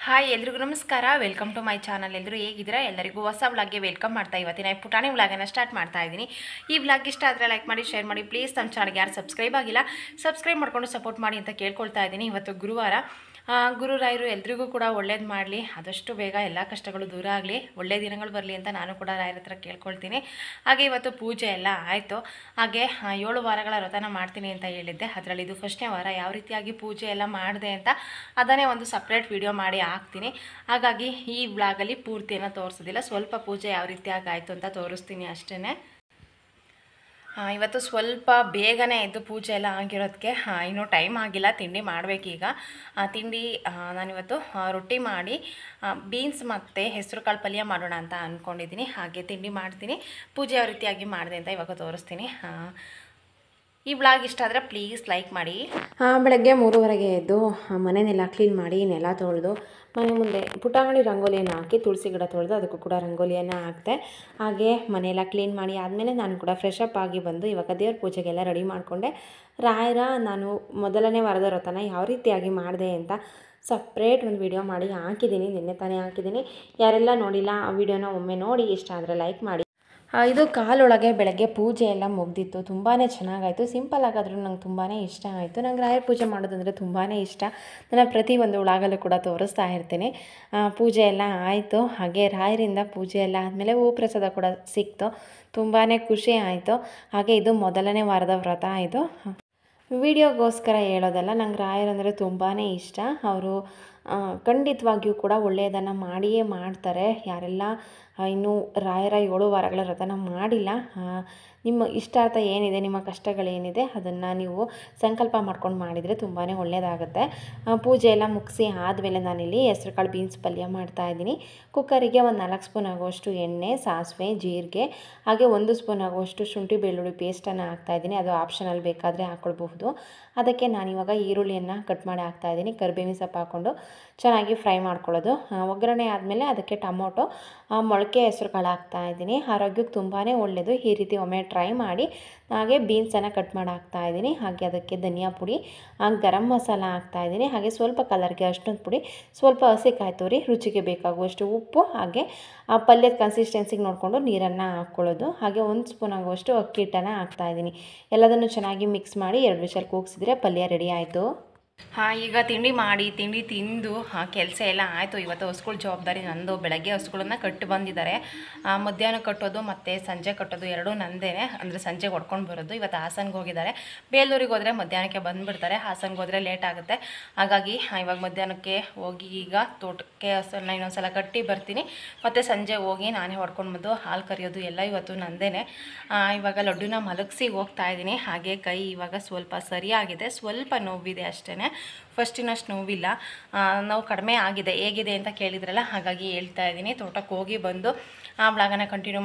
Hi ಎಲ್ರಿಗೂ ನಮಸ್ಕಾರ. Welcome to my channel. ಎಲ್ಲರೂ ಹೇಗಿದ್ದೀರಾ? ಎಲ್ಲರಿಗೂ ಹೊಸ ವ್ಲಾಗ್ಗೆ ವೆಲ್ಕಮ್ ಮಾಡ್ತಾ ಇವತ್ತಿನ ಪುಟಾಣಿ ವ್ಲಾಗನ್ನು ಸ್ಟಾರ್ಟ್ ಮಾಡ್ತಾ ಇದ್ದೀನಿ. ಈ ವ್ಲಾಗ್ ಇಷ್ಟ ಆದರೆ ಲೈಕ್ ಮಾಡಿ, ಶೇರ್ ಮಾಡಿ. ಪ್ಲೀಸ್ ನಮ್ಮ ಚಾನಲ್ಗೆ ಯಾರು ಸಬ್ಸ್ಕ್ರೈಬ್ ಆಗಿಲ್ಲ ಸಬ್ಸ್ಕ್ರೈಬ್ ಮಾಡ್ಕೊಂಡು ಸಪೋರ್ಟ್ ಮಾಡಿ ಅಂತ ಕೇಳ್ಕೊಳ್ತಾ ಇದ್ದೀನಿ. ಇವತ್ತು ಗುರುವಾರ. ಗುರುರಾಯರು ಎಲ್ರಿಗೂ ಕೂಡ ಒಳ್ಳೇದು ಮಾಡಲಿ, ಆದಷ್ಟು ಬೇಗ ಎಲ್ಲ ಕಷ್ಟಗಳು ದೂರ ಆಗಲಿ, ಒಳ್ಳೆಯ ದಿನಗಳು ಬರಲಿ ಅಂತ ನಾನು ಕೂಡ ರಾಯರ ಹತ್ರ ಕೇಳ್ಕೊಳ್ತೀನಿ. ಹಾಗೆ ಇವತ್ತು ಪೂಜೆ ಎಲ್ಲ ಆಯಿತು. ಹಾಗೆ 7 ವಾರಗಳ ವ್ರತನ ಮಾಡ್ತೀನಿ ಅಂತ ಹೇಳಿದ್ದೆ. ಅದರಲ್ಲಿ ಇದು ಫಸ್ಟ್ನೇ ವಾರ. ಯಾವ ರೀತಿಯಾಗಿ ಪೂಜೆ ಎಲ್ಲ ಮಾಡಿದೆ ಅಂತ ಅದನ್ನೇ ಒಂದು ಸಪ್ರೇಟ್ ವಿಡಿಯೋ ಮಾಡಿ ಹಾಕ್ತೀನಿ. ಹಾಗಾಗಿ ಈ ವ್ಲಾಗಲ್ಲಿ ಪೂರ್ತಿಯನ್ನು ತೋರಿಸೋದಿಲ್ಲ, ಸ್ವಲ್ಪ ಪೂಜೆ ಯಾವ ರೀತಿಯಾಗಿ ಆಯಿತು ಅಂತ ತೋರಿಸ್ತೀನಿ ಅಷ್ಟೇ. ಇವತ್ತು ಸ್ವಲ್ಪ ಬೇಗನೆ ಎದ್ದು ಪೂಜೆ ಎಲ್ಲ ಆಗಿರೋದಕ್ಕೆ ಇನ್ನೂ ಟೈಮ್ ಆಗಿಲ್ಲ. ತಿಂಡಿ ಮಾಡಬೇಕೀಗ. ತಿಂಡಿ ನಾನಿವತ್ತು ರೊಟ್ಟಿ ಮಾಡಿ ಬೀನ್ಸ್ ಮತ್ತು ಹೆಸರು ಕಾಳು ಪಲ್ಯ ಮಾಡೋಣ ಅಂತ ಅಂದ್ಕೊಂಡಿದ್ದೀನಿ. ಹಾಗೆ ತಿಂಡಿ ಮಾಡ್ತೀನಿ. ಪೂಜೆ ಯಾವ ರೀತಿಯಾಗಿ ಮಾಡಿದೆ ಅಂತ ಇವಾಗ ತೋರಿಸ್ತೀನಿ. ಈ ವ್ಲಾಗ್ ಇಷ್ಟ ಆದರೆ ಪ್ಲೀಸ್ ಲೈಕ್ ಮಾಡಿ. ಬೆಳಗ್ಗೆ 3:30ಗೆ ಎದ್ದು ಮನೆಯನ್ನೆಲ್ಲ ಕ್ಲೀನ್ ಮಾಡಿ, ನೆಲ ತೊಳೆದು, ಮನೆ ಮುಂದೆ ಪುಟಾಣಿ ರಂಗೋಲಿಯನ್ನು ಹಾಕಿ, ತುಳಸಿ ಗಿಡ ತೊಳೆದು ಅದಕ್ಕೂ ಕೂಡ ರಂಗೋಲಿಯನ್ನು ಹಾಕಿದೆ. ಹಾಗೆ ಮನೆಯೆಲ್ಲ ಕ್ಲೀನ್ ಮಾಡಿ ಆದಮೇಲೆ ನಾನು ಕೂಡ ಫ್ರೆಶ್ ಅಪ್ ಆಗಿ ಬಂದು ಇವಾಗ ದೇವ್ರ ಪೂಜೆಗೆಲ್ಲ ರೆಡಿ ಮಾಡಿಕೊಂಡೆ. ರಾಯರ ನಾನು ಮೊದಲನೇ ವಾರದ ವ್ರತನ ಯಾವ ರೀತಿಯಾಗಿ ಮಾಡಿದೆ ಅಂತ ಸಪ್ರೇಟ್ ಒಂದು ವಿಡಿಯೋ ಮಾಡಿ ಹಾಕಿದ್ದೀನಿ. ನಿನ್ನೆ ತಾನೇ ಹಾಕಿದ್ದೀನಿ. ಯಾರೆಲ್ಲ ನೋಡಿಲ್ಲ ಆ ವಿಡಿಯೋನ ಒಮ್ಮೆ ನೋಡಿ. ಇಷ್ಟ ಆದರೆ ಲೈಕ್ ಮಾಡಿ. ಇದು ಕಾಲೊಳಗೆ ಬೆಳಗ್ಗೆ ಪೂಜೆ ಎಲ್ಲ ಮುಗ್ದಿತ್ತು. ತುಂಬಾ ಚೆನ್ನಾಗಾಯಿತು. ಸಿಂಪಲ್ ಆಗಾದರೂ ನಂಗೆ ತುಂಬಾ ಇಷ್ಟ ಆಯಿತು. ನಂಗೆ ರಾಯರ ಪೂಜೆ ಮಾಡೋದಂದರೆ ತುಂಬಾ ಇಷ್ಟ. ನಾನು ಪ್ರತಿಯೊಂದು ವ್ಲಾಗಲ್ಲೂ ಕೂಡ ತೋರಿಸ್ತಾ ಇರ್ತೀನಿ. ಪೂಜೆ ಎಲ್ಲ ಆಯಿತು. ಹಾಗೆ ರಾಯರಿಂದ ಪೂಜೆ ಎಲ್ಲ ಆದಮೇಲೆ ಹೂ ಪ್ರಸಾದ ಕೂಡ ಸಿಕ್ತು. ತುಂಬಾ ಖುಷಿ ಆಯಿತು. ಹಾಗೆ ಇದು ಮೊದಲನೇ ವಾರದ ವ್ರತ. ಇದು ವಿಡಿಯೋಗೋಸ್ಕರ ಹೇಳೋದಲ್ಲ, ನಂಗೆ ರಾಯರಂದರೆ ತುಂಬಾ ಇಷ್ಟ. ಅವರು ಖಂಡಿತವಾಗಿಯೂ ಕೂಡ ಒಳ್ಳೆಯದನ್ನು ಮಾಡಿಯೇ ಮಾಡ್ತಾರೆ. ಯಾರೆಲ್ಲ ಇನ್ನೂ ರಾಯರ 7 ವಾರಗಳ ವ್ರತನ ಮಾಡಿಲ್ಲ, ನಿಮ್ಮ ಇಷ್ಟಾರ್ಥ ಏನಿದೆ, ನಿಮ್ಮ ಕಷ್ಟಗಳೇನಿದೆ ಅದನ್ನು ನೀವು ಸಂಕಲ್ಪ ಮಾಡ್ಕೊಂಡು ಮಾಡಿದರೆ ತುಂಬಾ ಒಳ್ಳೆಯದಾಗುತ್ತೆ. ಪೂಜೆ ಎಲ್ಲ ಮುಗಿಸಿ ಆದಮೇಲೆ ನಾನಿಲ್ಲಿ ಹೆಸರು ಕಾಳು ಬೀನ್ಸ್ ಪಲ್ಯ ಮಾಡ್ತಾಯಿದ್ದೀನಿ. ಕುಕ್ಕರಿಗೆ ಒಂದು 4 ಸ್ಪೂನ್ ಆಗುವಷ್ಟು ಎಣ್ಣೆ, ಸಾಸಿವೆ, ಜೀರಿಗೆ, ಹಾಗೆ 1 ಸ್ಪೂನ್ ಆಗುವಷ್ಟು ಶುಂಠಿ ಬೆಳ್ಳುಳ್ಳಿ ಪೇಸ್ಟನ್ನು ಹಾಕ್ತಾಯಿದ್ದೀನಿ. ಅದು ಆಪ್ಷನಲ್, ಬೇಕಾದರೆ ಹಾಕ್ಕೊಳ್ಬಹುದು. ಅದಕ್ಕೆ ನಾನಿವಾಗ ಈರುಳ್ಳಿಯನ್ನು ಕಟ್ ಮಾಡಿ ಹಾಕ್ತಾಯಿದ್ದೀನಿ. ಕರಿಬೇವಿನ ಸೊಪ್ಪು ಹಾಕ್ಕೊಂಡು ಚೆನ್ನಾಗಿ ಫ್ರೈ ಮಾಡ್ಕೊಳ್ಳೋದು. ಒಗ್ಗರಣೆ ಆದಮೇಲೆ ಅದಕ್ಕೆ ಟೊಮೊಟೊ, ಮೊಳಕೆ ಹೆಸರು ಕಾಳು ಹಾಕ್ತಾಯಿದ್ದೀನಿ. ಆರೋಗ್ಯಕ್ಕೆ ತುಂಬಾ ಒಳ್ಳೆಯದು. ಈ ರೀತಿ ಒಮ್ಮೆ ಟ್ರೈ ಮಾಡಿ. ಹಾಗೆ ಬೀನ್ಸನ್ನು ಕಟ್ ಮಾಡಿ ಹಾಕ್ತಾಯಿದ್ದೀನಿ. ಹಾಗೆ ಅದಕ್ಕೆ ಧನಿಯಾ ಪುಡಿ, ಗರಂ ಮಸಾಲ ಹಾಕ್ತಾಯಿದ್ದೀನಿ. ಹಾಗೆ ಸ್ವಲ್ಪ ಕಲರ್ಗೆ ಅಷ್ಟೊಂದು ಪುಡಿ, ಸ್ವಲ್ಪ ಹಸಿಕಾಯಿ ತುರಿ, ರುಚಿಗೆ ಬೇಕಾಗುವಷ್ಟು ಉಪ್ಪು, ಹಾಗೆ ಆ ಪಲ್ಯದ ಕನ್ಸಿಸ್ಟೆನ್ಸಿಗೆ ನೋಡಿಕೊಂಡು ನೀರನ್ನು ಹಾಕ್ಕೊಳ್ಳೋದು. ಹಾಗೆ 1 ಸ್ಪೂನ್ ಆಗುವಷ್ಟು ಅಕ್ಕಿ ಹಿಟ್ಟನ್ನು ಹಾಕ್ತಾಯಿದ್ದೀನಿ. ಎಲ್ಲದನ್ನು ಚೆನ್ನಾಗಿ ಮಿಕ್ಸ್ ಮಾಡಿ 2 ವಿಷಲ್ ಕೂಗಿಸಿದ್ರೆ ಪಲ್ಯ ರೆಡಿ ಆಯಿತು. ಈಗ ತಿಂಡಿ ಮಾಡಿ ತಿಂಡಿ ತಿಂದು ಕೆಲಸ ಎಲ್ಲ ಆಯಿತು. ಇವತ್ತು ಹಸುಗಳ ಜವಾಬ್ದಾರಿ ನಂದು. ಬೆಳಗ್ಗೆ ಹಸುಗಳನ್ನ ಕಟ್ಟು ಬಂದಿದ್ದಾರೆ. ಮಧ್ಯಾಹ್ನ ಕಟ್ಟೋದು ಮತ್ತು ಸಂಜೆ ಕಟ್ಟೋದು ಎರಡೂ ನಂದೇನೆ. ಅಂದರೆ ಸಂಜೆಗೆ ಹೊಡ್ಕೊಂಡು ಬರೋದು. ಇವತ್ತು ಹಾಸನ್ಗೆ ಹೋಗಿದ್ದಾರೆ. ಬೇಲೂರಿಗೆ ಹೋದರೆ ಮಧ್ಯಾಹ್ನಕ್ಕೆ ಬಂದುಬಿಡ್ತಾರೆ. ಹಾಸನ್ಗೆ ಹೋದರೆ ಲೇಟ್ ಆಗುತ್ತೆ. ಹಾಗಾಗಿ ಇವಾಗ ಮಧ್ಯಾಹ್ನಕ್ಕೆ ಹೋಗಿ ಈಗ ತೋಟಕ್ಕೆ ಹಸನ್ನ ಇನ್ನೊಂದು ಸಲ ಕಟ್ಟಿ ಬರ್ತೀನಿ. ಮತ್ತು ಸಂಜೆ ಹೋಗಿ ನಾನೇ ಹೊಡ್ಕೊಂಡು ಬಂದು ಹಾಲು ಕರಿಯೋದು ಎಲ್ಲ ಇವತ್ತು ನಂದೇನೆ. ಇವಾಗ ಲಡ್ಡುನ ಮಲಗಿಸಿ ಹೋಗ್ತಾಯಿದ್ದೀನಿ. ಹಾಗೆ ಕೈ ಇವಾಗ ಸ್ವಲ್ಪ ಸರಿಯಾಗಿದೆ, ಸ್ವಲ್ಪ ನೋವಿದೆ ಅಷ್ಟೇ. ಫಸ್ಟಿನಷ್ಟು ನೋವಿಲ್ಲ, ನೋವು ಕಡಿಮೆ ಆಗಿದೆ. ಹೇಗಿದೆ ಅಂತ ಕೇಳಿದ್ರಲ್ಲ, ಹಾಗಾಗಿ ಹೇಳ್ತಾ ಇದ್ದೀನಿ. ತೋಟಕ್ಕೆ ಹೋಗಿ ಬಂದು ಆ ವ್ಲಾಗನ್ನು ಕಂಟಿನ್ಯೂ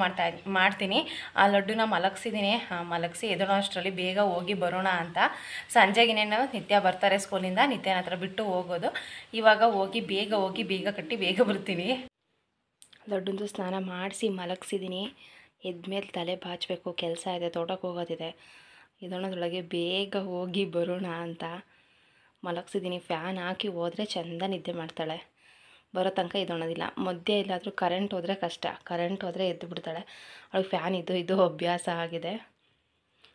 ಮಾಡ್ತೀನಿ. ಆ ಲಡ್ಡುನ ಮಲಗಿಸಿದ್ದೀನಿ. ಮಲಗಿಸಿ ಎದಳೋ ಅಷ್ಟರಲ್ಲಿ ಬೇಗ ಹೋಗಿ ಬರೋಣ ಅಂತ. ಸಂಜೆಗಿನೇನು ನಿತ್ಯ ಬರ್ತಾರೆ ಸ್ಕೂಲಿಂದ, ನಿತ್ಯನ ಹತ್ರ ಬಿಟ್ಟು ಹೋಗೋದು. ಇವಾಗ ಹೋಗಿ ಬೇಗ ಕಟ್ಟಿ ಬೇಗ ಬರ್ತೀನಿ. ಲಡ್ಡುಂದು ಸ್ನಾನ ಮಾಡಿಸಿ ಮಲಗಿಸಿದ್ದೀನಿ. ಎದ್ಮೇಲೆ ತಲೆ ಬಾಚಬೇಕು, ಕೆಲಸ ಇದೆ, ತೋಟಕ್ಕೆ ಹೋಗೋದಿದೆ. ಇದೊಳಗೆ ಬೇಗ ಹೋಗಿ ಬರೋಣ ಅಂತ ಮಲಗಿಸಿದ್ದೀನಿ. ಫ್ಯಾನ್ ಹಾಕಿ ಹೋದರೆ ಚೆಂದ ನಿದ್ದೆ ಮಾಡ್ತಾಳೆ. ಬರೋ ತನಕ ಇದೊಣೋದಿಲ್ಲ. ಮಧ್ಯೆ ಇಲ್ಲಾದರೂ ಕರೆಂಟ್ ಹೋದರೆ ಕಷ್ಟ. ಕರೆಂಟ್ ಹೋದರೆ ಎದ್ದು ಬಿಡ್ತಾಳೆ. ಅವಳಿಗೆ ಫ್ಯಾನ್ ಇದು ಅಭ್ಯಾಸ ಆಗಿದೆ.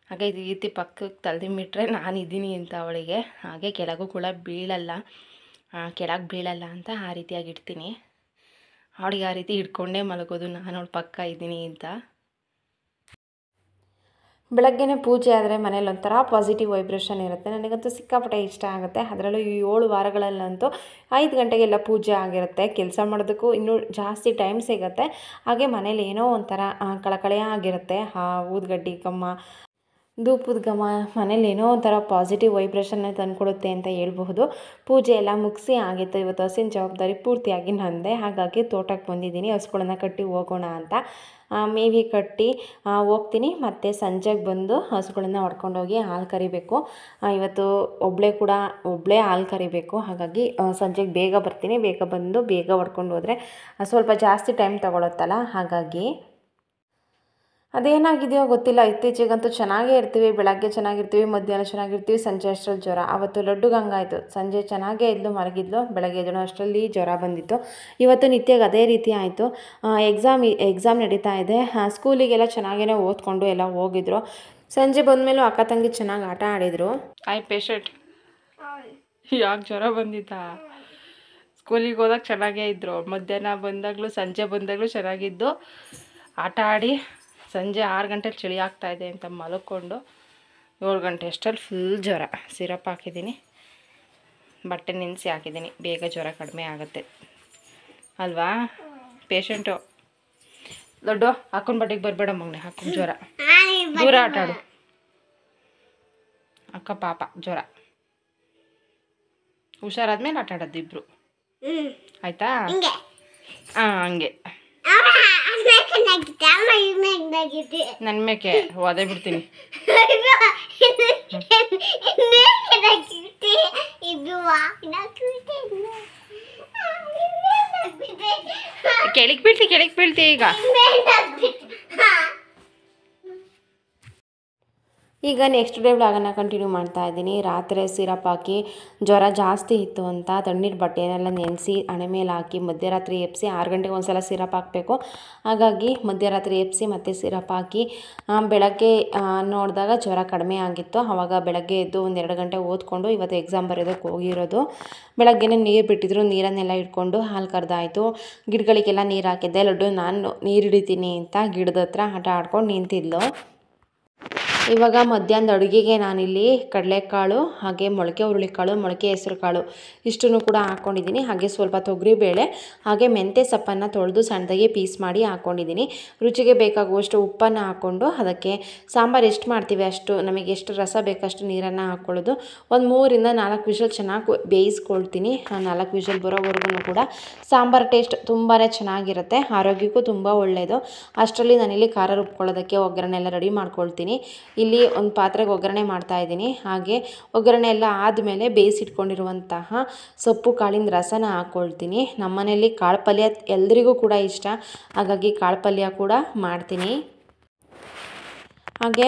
ಹಾಗೆ ಈ ರೀತಿ ಪಕ್ಕಕ್ಕೆ ತಲೆದಿಮ್ಮಿಟ್ರೆ ನಾನು ಇದ್ದೀನಿ ಅಂತ ಅವಳಿಗೆ. ಹಾಗೆ ಕೆಳಗೂ ಕೂಡ ಬೀಳಲ್ಲ, ಕೆಳಗೆ ಬೀಳಲ್ಲ ಅಂತ ಆ ರೀತಿಯಾಗಿ ಇಡ್ತೀನಿ. ಅವಳಿಗೆ ಆ ರೀತಿ ಹಿಡ್ಕೊಂಡೇ ಮಲಗೋದು, ನಾನು ಅವಳ ಪಕ್ಕ ಇದ್ದೀನಿ ಅಂತ. ಬೆಳಗ್ಗೆನೇ ಪೂಜೆ ಆದರೆ ಮನೇಲಿ ಒಂಥರ ಪಾಸಿಟಿವ್ ವೈಬ್ರೇಷನ್ ಇರುತ್ತೆ. ನನಗಂತೂ ಸಿಕ್ಕಾಪಟ್ಟೆ ಇಷ್ಟ ಆಗುತ್ತೆ. ಅದರಲ್ಲೂ ಈ 7 ವಾರಗಳಲ್ಲಂತೂ 5 ಗಂಟೆಗೆಲ್ಲ ಪೂಜೆ ಆಗಿರುತ್ತೆ. ಕೆಲಸ ಮಾಡೋದಕ್ಕೂ ಇನ್ನೂ ಜಾಸ್ತಿ ಟೈಮ್ ಸಿಗುತ್ತೆ. ಹಾಗೆ ಮನೇಲಿ ಏನೋ ಒಂಥರ ಕಳಕಳಿ ಆಗಿರುತ್ತೆ. ಊದುಗಡ್ಡಿ ಘಮ, ಧೂಪದ ಘಮ ಮನೇಲಿ ಏನೋ ಒಂಥರ ಪಾಸಿಟಿವ್ ವೈಬ್ರೇಷನ್ನ ತಂದುಕೊಡುತ್ತೆ ಅಂತ ಹೇಳ್ಬಹುದು. ಪೂಜೆ ಎಲ್ಲ ಮುಗಿಸಿ ಆಗಿತ್ತು. ಇವತ್ತು ಹಸಿನ ಜವಾಬ್ದಾರಿ ಪೂರ್ತಿಯಾಗಿ ನಂದೆ. ಹಾಗಾಗಿ ತೋಟಕ್ಕೆ ಬಂದಿದ್ದೀನಿ. ಹಸುಗಳನ್ನ ಕಟ್ಟಿ ಹೋಗೋಣ ಅಂತ. ಮೇವಿ ಕಟ್ಟಿ ಹೋಗ್ತೀನಿ. ಮತ್ತು ಸಂಜೆಗೆ ಬಂದು ಹಸುಗಳನ್ನ ಹೊಡ್ಕೊಂಡೋಗಿ ಹಾಲು ಕರಿಬೇಕು. ಇವತ್ತು ಒಬ್ಬಳೇ ಹಾಲು ಕರಿಬೇಕು. ಹಾಗಾಗಿ ಸಂಜೆಗೆ ಬೇಗ ಬರ್ತೀನಿ. ಬೇಗ ಬಂದು ಬೇಗ ಹೊಡ್ಕೊಂಡು ಹೋದರೆ ಸ್ವಲ್ಪ ಜಾಸ್ತಿ ಟೈಮ್ ತೊಗೊಳುತ್ತಲ್ಲ, ಹಾಗಾಗಿ ಅದೇನಾಗಿದೆಯೋ ಗೊತ್ತಿಲ್ಲ, ಇತ್ತೀಚೆಗಂತೂ ಚೆನ್ನಾಗೇ ಇರ್ತೀವಿ, ಬೆಳಗ್ಗೆ ಚೆನ್ನಾಗಿರ್ತೀವಿ, ಮಧ್ಯಾಹ್ನ ಚೆನ್ನಾಗಿರ್ತೀವಿ, ಸಂಜೆ ಅಷ್ಟರಲ್ಲಿ ಜ್ವರ. ಅವತ್ತು ಲಡ್ಡುಗೆ ಹಂಗಾಯಿತು, ಸಂಜೆ ಚೆನ್ನಾಗೇ ಇದ್ಲು, ಮಲಗಿದ್ಲು, ಬೆಳಗ್ಗೆ ಎದ್ದಳು ಅಷ್ಟರಲ್ಲಿ ಜ್ವರ ಬಂದಿತ್ತು. ಇವತ್ತು ನಿತ್ಯಗೆ ಅದೇ ರೀತಿ ಆಯಿತು. ಎಕ್ಸಾಮ್ ನಡೀತಾ ಇದೆ. ಸ್ಕೂಲಿಗೆಲ್ಲ ಚೆನ್ನಾಗೇ ಓದ್ಕೊಂಡು ಎಲ್ಲ ಹೋಗಿದ್ರು. ಸಂಜೆ ಬಂದಮೇಲೂ ಅಕ್ಕ ತಂಗಿ ಚೆನ್ನಾಗಿ ಆಟ ಆಡಿದರು. ಪೇಷಂಟ್ ಯಾಕೆ ಜ್ವರ ಬಂದಿತ್ತಾ? ಸ್ಕೂಲಿಗೆ ಹೋದಾಗ ಚೆನ್ನಾಗೇ ಇದ್ದರು, ಮಧ್ಯಾಹ್ನ ಬಂದಾಗಲೂ ಸಂಜೆ ಬಂದಾಗಲೂ ಚೆನ್ನಾಗಿದ್ದು, ಆಟ ಆಡಿ ಸಂಜೆ 6 ಗಂಟೆಲಿ ಚಳಿ ಆಗ್ತಾಯಿದೆ ಅಂತ ಮಲ್ಕೊಂಡು 7 ಗಂಟೆ ಅಷ್ಟರಲ್ಲಿ ಫುಲ್ ಜ್ವರ. ಸಿರಪ್ ಹಾಕಿದ್ದೀನಿ, ಬಟ್ಟೆ ನೆನೆಸಿ ಹಾಕಿದ್ದೀನಿ, ಬೇಗ ಜ್ವರ ಕಡಿಮೆ ಆಗುತ್ತೆ ಅಲ್ವಾ? ಪೇಷಂಟು ದೊಡ್ಡ ಹಾಕೊಂಡು ಬಟ್ಟೆಗೆ ಬರಬೇಡ ಮಗನೆ, ಹಾಕೊಂಡು ಜ್ವರ, ದೂರ ಆಟ ಆಡು ಅಕ್ಕ ಪಾಪ. ಜ್ವರ ಹುಷಾರಾದ್ಮೇಲೆ ಆಟ ಆಡೋದು ಇಬ್ರು, ಆಯ್ತಾ? ಹಂಗೆ ನನ್ನ ಮೇಕೆ ಒದೆ ಬಿಡ್ತೀನಿ. ಕೆಳಗೆ ಬೀಳ್ತಿ ಈಗ. ಈಗ ನೆಕ್ಸ್ಟ್ ಡೇ ವ್ಲಾಗನ್ನು ಕಂಟಿನ್ಯೂ ಮಾಡ್ತಾ ಇದ್ದೀನಿ. ರಾತ್ರಿ ಸಿರಪ್ ಹಾಕಿ ಜ್ವರ ಜಾಸ್ತಿ ಇತ್ತು ಅಂತ ತಣ್ಣೀರು ಬಟ್ಟೆನೆಲ್ಲ ನೆನೆಸಿ ಹಣೆ ಮೇಲೆ ಹಾಕಿ ಮಧ್ಯರಾತ್ರಿ ಎಬ್ಬಿಸಿ 6 ಗಂಟೆಗೆ ಒಂದ್ಸಲ ಸಿರಪ್ ಹಾಕಬೇಕು. ಹಾಗಾಗಿ ಮಧ್ಯರಾತ್ರಿ ಎಬ್ಬಿಸಿ ಮತ್ತೆ ಸಿರಪ್ ಹಾಕಿ ಬೆಳಗ್ಗೆ ನೋಡಿದಾಗ ಜ್ವರ ಕಡಿಮೆ ಆಗಿತ್ತು. ಆವಾಗ ಬೆಳಗ್ಗೆ ಎದ್ದು 1-2 ಗಂಟೆ ಓದ್ಕೊಂಡು ಇವತ್ತು ಎಕ್ಸಾಮ್ ಬರೆಯೋದಕ್ಕೆ ಹೋಗಿರೋದು. ಬೆಳಗ್ಗೆನೇ ನೀರು ಬಿಟ್ಟಿದ್ರು, ನೀರನ್ನೆಲ್ಲ ಇಟ್ಕೊಂಡು ಹಾಲು ಕರೆದಾಯಿತು. ಗಿಡಗಳಿಗೆಲ್ಲ ನೀರು ಹಾಕಿದ್ದೆ. ಲಡ್ಡು ನಾನು ನೀರು ಹಿಡಿತೀನಿ ಅಂತ ಗಿಡದ ಹತ್ರ ಆಟ ಆಡ್ಕೊಂಡು ನಿಂತಿದ್ಲು. ಇವಾಗ ಮಧ್ಯಾಹ್ನದ ಅಡುಗೆಗೆ ನಾನಿಲ್ಲಿ ಕಡಲೆಕಾಳು, ಹಾಗೆ ಮೊಳಕೆ ಹುರುಳಿಕಾಳು, ಮೊಳಕೆ ಹೆಸರು ಕಾಳು ಇಷ್ಟನ್ನು ಕೂಡ ಹಾಕ್ಕೊಂಡಿದ್ದೀನಿ. ಹಾಗೆ ಸ್ವಲ್ಪ ತೊಗರಿಬೇಳೆ, ಹಾಗೆ ಮೆಂತ್ಯ ಸೊಪ್ಪನ್ನು ತೊಳೆದು ಸಣ್ಣದಾಗಿ ಪೀಸ್ ಮಾಡಿ ಹಾಕ್ಕೊಂಡಿದ್ದೀನಿ. ರುಚಿಗೆ ಬೇಕಾಗುವಷ್ಟು ಉಪ್ಪನ್ನು ಹಾಕ್ಕೊಂಡು ಅದಕ್ಕೆ ಸಾಂಬಾರು ಎಷ್ಟು ಮಾಡ್ತೀವಿ ಅಷ್ಟು, ನಮಗೆ ಎಷ್ಟು ರಸ ಬೇಕಷ್ಟು ನೀರನ್ನು ಹಾಕ್ಕೊಳ್ಳೋದು. ಒಂದು 3-4 ವಿಷಲ್ ಚೆನ್ನಾಗಿ ಬೇಯಿಸ್ಕೊಳ್ತೀನಿ. 4 ವಿಷಲ್ ಬರೋವರೆಗೂ ಕೂಡ ಸಾಂಬಾರು ಟೇಸ್ಟ್ ತುಂಬಾ ಚೆನ್ನಾಗಿರುತ್ತೆ, ಆರೋಗ್ಯಕ್ಕೂ ತುಂಬ ಒಳ್ಳೆಯದು. ಅಷ್ಟರಲ್ಲಿ ನಾನಿಲ್ಲಿ ಖಾರ ರುಬ್ಕೊಳ್ಳೋದಕ್ಕೆ ಒಗ್ಗರಣೆ ಎಲ್ಲ ರೆಡಿ ಮಾಡ್ಕೊಳ್ತೀನಿ. ಇಲ್ಲಿ ಒಂದು ಪಾತ್ರೆಗೆ ಒಗ್ಗರಣೆ ಮಾಡ್ತಾ ಇದ್ದೀನಿ. ಹಾಗೆ ಒಗ್ಗರಣೆ ಎಲ್ಲ ಆದಮೇಲೆ ಬೇಯಿಸಿಟ್ಕೊಂಡಿರುವಂತಹ ಸೊಪ್ಪು ಕಾಳಿನ ರಸನ ಹಾಕ್ಕೊಳ್ತೀನಿ. ನಮ್ಮನೇಲಿ ಕಾಳು ಪಲ್ಯ ಎಲ್ರಿಗೂ ಕೂಡ ಇಷ್ಟ, ಹಾಗಾಗಿ ಕಾಳು ಪಲ್ಯ ಕೂಡ ಮಾಡ್ತೀನಿ. ಹಾಗೆ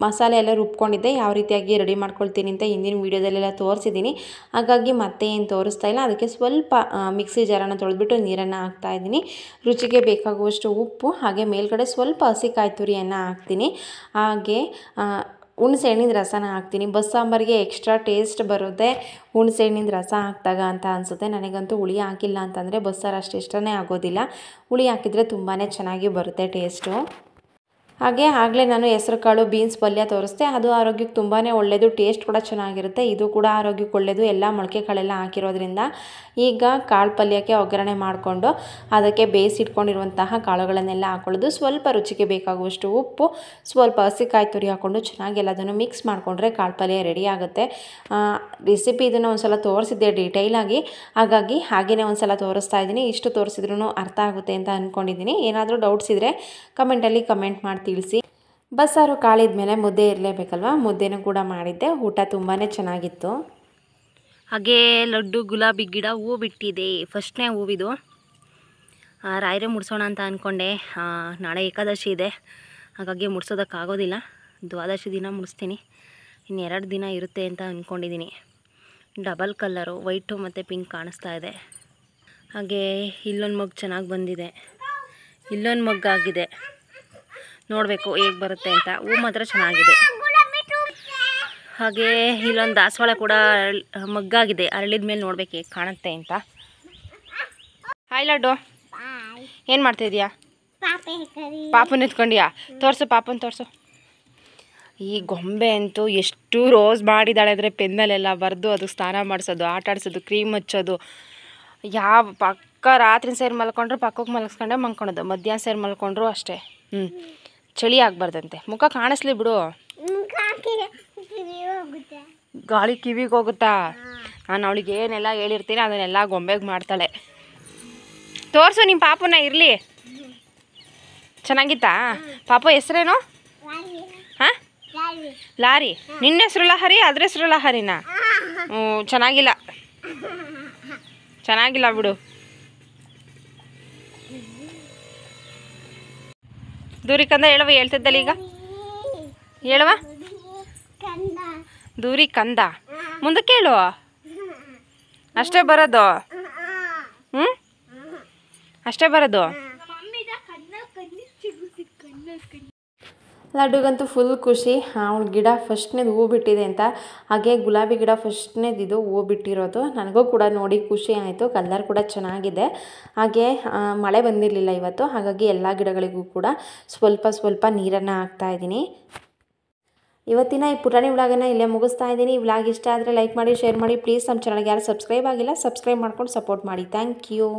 ಮಸಾಲೆ ಎಲ್ಲ ರುಬ್ಕೊಂಡಿದ್ದೆ, ಯಾವ ರೀತಿಯಾಗಿ ರೆಡಿ ಮಾಡ್ಕೊಳ್ತೀನಿ ಅಂತ ಹಿಂದಿನ ವೀಡಿಯೋದಲ್ಲೆಲ್ಲ ತೋರಿಸಿದ್ದೀನಿ. ಹಾಗಾಗಿ ಮತ್ತೆ ಏನು ತೋರಿಸ್ತಾ ಇಲ್ಲ. ಅದಕ್ಕೆ ಸ್ವಲ್ಪ ಮಿಕ್ಸಿ ಜಾರನ್ನು ತೊಳೆದ್ಬಿಟ್ಟು ನೀರನ್ನು ಹಾಕ್ತಾಯಿದ್ದೀನಿ. ರುಚಿಗೆ ಬೇಕಾಗುವಷ್ಟು ಉಪ್ಪು, ಹಾಗೆ ಮೇಲ್ಗಡೆ ಸ್ವಲ್ಪ ಹಸಿಕಾಯಿ ತುರಿಯನ್ನು ಹಾಕ್ತೀನಿ. ಹಾಗೆ ಹುಣಸೆ ಹಣ್ಣಿನ ರಸನ ಹಾಕ್ತೀನಿ. ಬಸ್ಸಾಂಬಾರಿಗೆ ಎಕ್ಸ್ಟ್ರಾ ಟೇಸ್ಟ್ ಬರುತ್ತೆ ಹುಣಸೆ ಹಣ್ಣಿನ ರಸ ಹಾಕಿದಾಗ ಅಂತ ಅನಿಸುತ್ತೆ. ನನಗಂತೂ ಹುಳಿ ಹಾಕಿಲ್ಲ ಅಂತಂದರೆ ಬಸ್ಸಾರು ಅಷ್ಟು ಇಷ್ಟನೇ ಆಗೋದಿಲ್ಲ. ಹುಳಿ ಹಾಕಿದರೆ ತುಂಬಾ ಚೆನ್ನಾಗಿ ಬರುತ್ತೆ ಟೇಸ್ಟು. ಹಾಗೆ ಆಗಲೇ ನಾನು ಹೆಸರು ಕಾಳು ಬೀನ್ಸ್ ಪಲ್ಯ ತೋರಿಸ್ದೆ, ಅದು ಆರೋಗ್ಯಕ್ಕೆ ತುಂಬಾ ಒಳ್ಳೆಯದು, ಟೇಸ್ಟ್ ಕೂಡ ಚೆನ್ನಾಗಿರುತ್ತೆ. ಇದು ಕೂಡ ಆರೋಗ್ಯಕ್ಕೆ ಒಳ್ಳೆಯದು, ಎಲ್ಲ ಮೊಳಕೆ ಕಾಳೆಲ್ಲ ಹಾಕಿರೋದ್ರಿಂದ. ಈಗ ಕಾಳು ಪಲ್ಯಕ್ಕೆ ಒಗ್ಗರಣೆ ಮಾಡಿಕೊಂಡು ಅದಕ್ಕೆ ಬೇಯಿಸಿಟ್ಕೊಂಡಿರುವಂತಹ ಕಾಳುಗಳನ್ನೆಲ್ಲ ಹಾಕ್ಕೊಳ್ಳೋದು. ಸ್ವಲ್ಪ ರುಚಿಗೆ ಬೇಕಾಗುವಷ್ಟು ಉಪ್ಪು, ಸ್ವಲ್ಪ ಹಸಿಕಾಯಿ ತುರಿ ಹಾಕ್ಕೊಂಡು ಚೆನ್ನಾಗಿ ಎಲ್ಲದನ್ನು ಮಿಕ್ಸ್ ಮಾಡಿಕೊಂಡ್ರೆ ಕಾಳು ಪಲ್ಯ ರೆಡಿ ಆಗುತ್ತೆ. ರೆಸಿಪಿ ಇದನ್ನು ಒಂದು ಸಲ ತೋರಿಸಿದ್ದೆ ಡೀಟೈಲಾಗಿ, ಹಾಗಾಗಿ ಹಾಗೆಯೇ ಒಂದು ಸಲ ತೋರಿಸ್ತಾ ಇದ್ದೀನಿ. ಇಷ್ಟು ತೋರಿಸಿದ್ರೂ ಅರ್ಥ ಆಗುತ್ತೆ ಅಂತ ಅಂದ್ಕೊಂಡಿದ್ದೀನಿ. ಏನಾದರೂ ಡೌಟ್ಸ್ ಇದ್ದರೆ ಕಮೆಂಟಲ್ಲಿ ಕಮೆಂಟ್ ಮಾಡಿ ತಿಳಿಸಿ. ಬಸ್ಸಾರು ಕಾಳಿದ ಮೇಲೆ ಮುದ್ದೆ ಇರಲೇಬೇಕಲ್ವ, ಮುದ್ದೆನೂ ಕೂಡ ಮಾಡಿದ್ದೆ. ಊಟ ತುಂಬಾ ಚೆನ್ನಾಗಿತ್ತು. ಹಾಗೆ ಲಡ್ಡು ಗುಲಾಬಿ ಗಿಡ ಹೂ ಬಿಟ್ಟಿದೆ, ಫಸ್ಟ್ನೇ ಹೂವಿದು. ರಾಯರೇ ಮುಡ್ಸೋಣ ಅಂತ ಅಂದ್ಕೊಂಡೆ. ನಾಳೆ ಏಕಾದಶಿ ಇದೆ, ಹಾಗಾಗಿ ಮುಡ್ಸೋದಕ್ಕಾಗೋದಿಲ್ಲ. ದ್ವಾದಶಿ ದಿನ ಮುಡಿಸ್ತೀನಿ, ಇನ್ನು 2 ದಿನ ಇರುತ್ತೆ ಅಂತ ಅಂದ್ಕೊಂಡಿದ್ದೀನಿ. ಡಬಲ್ ಕಲ್ಲರು ವೈಟು ಮತ್ತು ಪಿಂಕ್ ಕಾಣಿಸ್ತಾ ಇದೆ. ಹಾಗೆ ಇಲ್ಲೊಂದು ಮಗ್ ಚೆನ್ನಾಗಿ ಬಂದಿದೆ, ಇಲ್ಲೊಂದು ಮಗ್ಗಾಗಿದೆ. ನೋಡಬೇಕು ಹೇಗೆ ಬರುತ್ತೆ ಅಂತ. ಹೂ ಮಾತ್ರ ಚೆನ್ನಾಗಿದೆ. ಹಾಗೆ ಇಲ್ಲೊಂದು ದಾಸವಾಳ ಕೂಡ ಮಗ್ಗಾಗಿದೆ, ಅರಳಿದ ಮೇಲೆ ನೋಡ್ಬೇಕು ಹೇಗೆ ಕಾಣುತ್ತೆ ಅಂತ. ಹಾಯ್ ಲಡ್ಡು, ಏನು ಮಾಡ್ತಾಯಿದ್ಯಾ? ಪಾಪನ ಎತ್ಕೊಂಡ್ಯಾ? ತೋರಿಸು, ಪಾಪನ ತೋರಿಸು. ಈ ಗೊಂಬೆ ಅಂತೂ ಎಷ್ಟು ರೋಸ್ ಮಾಡಿದ್ದಾಳೆ ಅಂದರೆ, ಪೆನ್ನಲ್ಲೆಲ್ಲ ಬರೆದು ಅದು ಸ್ನಾನ ಮಾಡಿಸೋದು, ಆಟ ಆಡಿಸೋದು, ಕ್ರೀಮ್ ಹಚ್ಚೋದು. ಪಕ್ಕ ರಾತ್ರಿ ಸೇರಿ ಮಲ್ಕೊಂಡ್ರು ಪಕ್ಕಕ್ಕೆ ಮಲಗಿಸ್ಕೊಂಡೆ ಮಲ್ಕೊಳೋದು, ಮಧ್ಯಾಹ್ನ ಸೇರಿ ಮಲ್ಕೊಂಡ್ರು ಅಷ್ಟೇ. ಚಳಿ ಆಗಬಾರ್ದಂತೆ. ಮುಖ ಕಾಣಿಸ್ಲಿ ಬಿಡು, ಗಾಳಿ ಕಿವಿಗೆ ಹೋಗುತ್ತಾ? ನಾನು ಅವಳಿಗೆ ಏನೆಲ್ಲ ಹೇಳಿರ್ತೀನಿ ಅದನ್ನೆಲ್ಲ ಗೊಂಬೆಗೆ ಮಾಡ್ತಾಳೆ. ತೋರಿಸು ನಿಮ್ಮ ಪಾಪನ, ಇರಲಿ. ಚೆನ್ನಾಗಿತ್ತಾ ಪಾಪ? ಹೆಸ್ರೇನು? ಹಾಂ, ಲಾರಿ. ನಿನ್ನ ಹೆಸರು ಲಹರಿ, ಅದ್ರ ಹೆಸರು ಲಹರಿನಾ? ಚೆನ್ನಾಗಿಲ್ಲ, ಚೆನ್ನಾಗಿಲ್ಲ ಬಿಡು. ದೂರಿ ಕಂದ ಹೇಳವ, ಹೇಳ್ತಿದ್ದಲ್ಲ ಈಗ ಹೇಳವ. ದೂರಿ ಕಂದ ಮುಂದಕ್ಕೆ ಹೇಳು, ಅಷ್ಟೇ ಬರೋದು. ಹ್ಞೂ ಅಷ್ಟೇ ಬರೋದು. ಲಡ್ಡುಗಂತೂ ಫುಲ್ ಖುಷಿ. ಅವಳ ಗಿಡ ಫಸ್ಟ್ನೇದು ಹೂ ಬಿಟ್ಟಿದೆ ಅಂತ. ಹಾಗೆ ಗುಲಾಬಿ ಗಿಡ ಫಸ್ಟ್ನೇದು ಇದು ಹೂ ಬಿಟ್ಟಿರೋದು. ನನಗೂ ಕೂಡ ನೋಡಿ ಖುಷಿ ಆಯಿತು. ಕಲರ್ ಕೂಡ ಚೆನ್ನಾಗಿದೆ. ಹಾಗೆ ಮಳೆ ಬಂದಿರಲಿಲ್ಲ ಇವತ್ತು, ಹಾಗಾಗಿ ಎಲ್ಲ ಗಿಡಗಳಿಗೂ ಕೂಡ ಸ್ವಲ್ಪ ಸ್ವಲ್ಪ ನೀರನ್ನು ಹಾಕ್ತಾಯಿದ್ದೀನಿ. ಇವತ್ತಿನ ಈ ಪುಟಾಣಿ ವ್ಲಾಗನ್ನು ಇಲ್ಲೇ ಮುಗಿಸ್ತಾ ಇದ್ದೀನಿ. ಈ ವ್ಲಾಗ್ ಇಷ್ಟ ಆದರೆ ಲೈಕ್ ಮಾಡಿ, ಶೇರ್ ಮಾಡಿ. ಪ್ಲೀಸ್ ನಮ್ಮ ಚಾನಲ್ಗೆ ಯಾರು ಸಬ್ಸ್ಕ್ರೈಬ್ ಆಗಿಲ್ಲ ಸಬ್ಸ್ಕ್ರೈಬ್ ಮಾಡ್ಕೊಂಡು ಸಪೋರ್ಟ್ ಮಾಡಿ. Thank you.